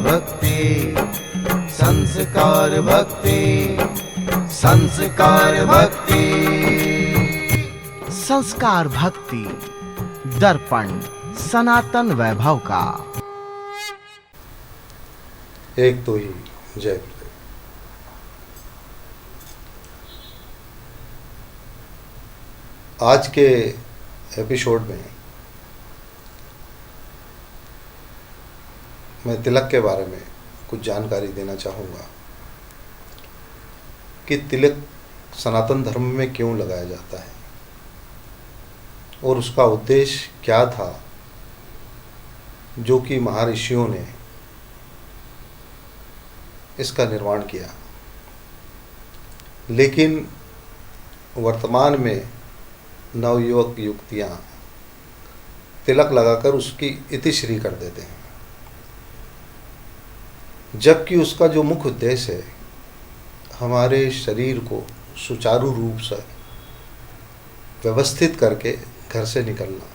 भक्ति, संस्कार भक्ति, संस्कार भक्ति। संस्कार भक्ति, दर्पण सनातन वैभव का। एक तो ही जय गुरुदेव। आज के एपिसोड में मैं तिलक के बारे में कुछ जानकारी देना चाहूँगा कि तिलक सनातन धर्म में क्यों लगाया जाता है और उसका उद्देश्य क्या था, जो कि महर्षियों ने इसका निर्माण किया। लेकिन वर्तमान में नवयुवक युवतियाँ तिलक लगाकर उसकी इतिश्री कर देते हैं, जबकि उसका जो मुख्य उद्देश्य है हमारे शरीर को सुचारू रूप से व्यवस्थित करके घर से निकलना,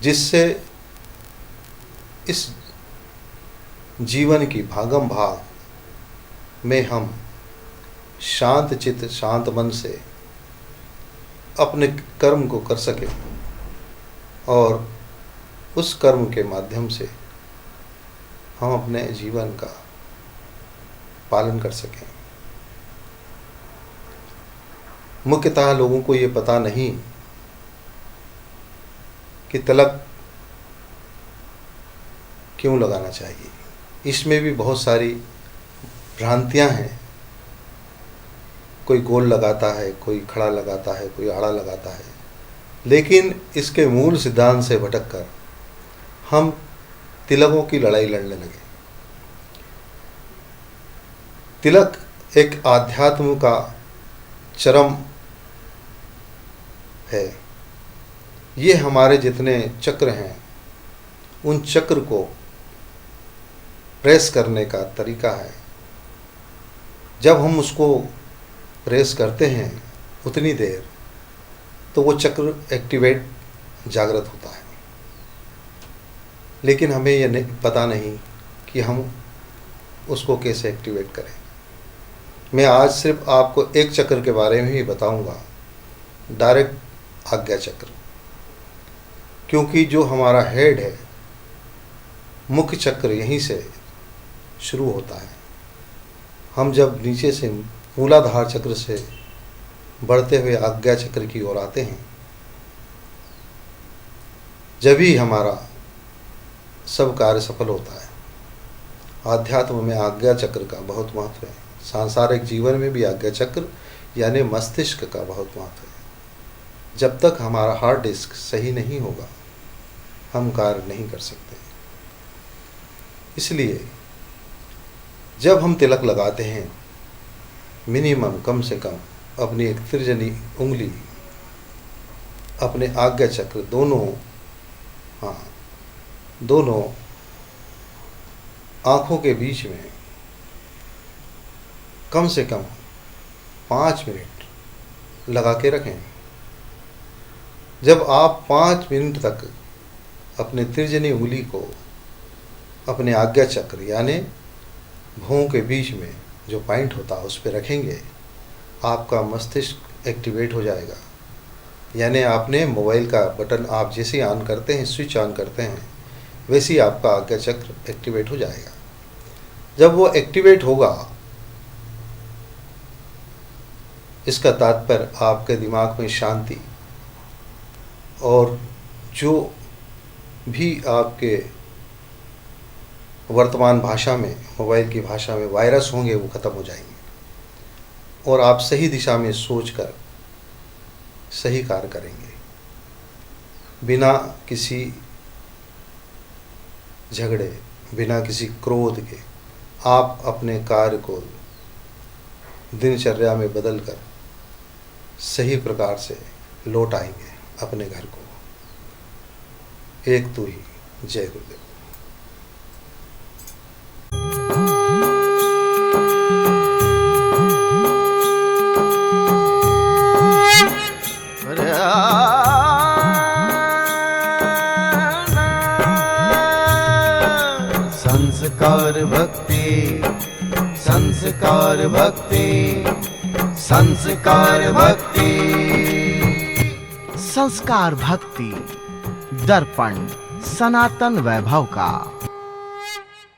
जिससे इस जीवन की भागम भाग में हम शांत चित्त शांत मन से अपने कर्म को कर सकें और उस कर्म के माध्यम से हम अपने जीवन का पालन कर सकें। मुख्यतः लोगों को ये पता नहीं कि तिलक क्यों लगाना चाहिए। इसमें भी बहुत सारी भ्रांतियां हैं। कोई गोल लगाता है, कोई खड़ा लगाता है, कोई आड़ा लगाता है, लेकिन इसके मूल सिद्धांत से भटककर हम तिलकों की लड़ाई लड़ने लगे। तिलक एक आध्यात्म का चरम है। ये हमारे जितने चक्र हैं उन चक्र को प्रेस करने का तरीका है। जब हम उसको प्रेस करते हैं उतनी देर तो वो चक्र एक्टिवेट जागृत होता है, लेकिन हमें यह पता नहीं कि हम उसको कैसे एक्टिवेट करें। मैं आज सिर्फ आपको एक चक्र के बारे में ही बताऊंगा, डायरेक्ट आज्ञा चक्र, क्योंकि जो हमारा हेड है, मुख्य चक्र यहीं से शुरू होता है। हम जब नीचे से मूलाधार चक्र से बढ़ते हुए आज्ञा चक्र की ओर आते हैं, जब ही हमारा सब कार्य सफल होता है। आध्यात्म में आज्ञा चक्र का बहुत महत्व है। सांसारिक जीवन में भी आज्ञा चक्र यानी मस्तिष्क का बहुत महत्व है। जब तक हमारा हार्ड डिस्क सही नहीं होगा हम कार्य नहीं कर सकते। इसलिए जब हम तिलक लगाते हैं, मिनिमम कम से कम अपनी एक तर्जनी उंगली अपने आज्ञा चक्र दोनों आँखों के बीच में कम से कम 5 मिनट लगा के रखें। जब आप 5 मिनट तक अपने तर्जनी उंगली को अपने आज्ञा चक्र यानी भौं के बीच में जो पॉइंट होता है उस पर रखेंगे, आपका मस्तिष्क एक्टिवेट हो जाएगा। यानी आपने मोबाइल का बटन आप जैसे ही ऑन करते हैं, स्विच ऑन करते हैं, वैसे ही आपका आज्ञा चक्र एक्टिवेट हो जाएगा। जब वो एक्टिवेट होगा, इसका तात्पर्य आपके दिमाग में शांति और जो भी आपके वर्तमान भाषा में, मोबाइल की भाषा में वायरस होंगे वो ख़त्म हो जाएंगे और आप सही दिशा में सोचकर सही कार्य करेंगे, बिना किसी झगड़े, बिना किसी क्रोध के। आप अपने कार्य को दिनचर्या में बदलकर सही प्रकार से लौट आएंगे अपने घर को। एक तू ही जय गुरुदेव। संस्कार भक्ति संस्कार भक्ति संस्कार भक्ति संस्कार भक्ति दर्पण सनातन वैभव का।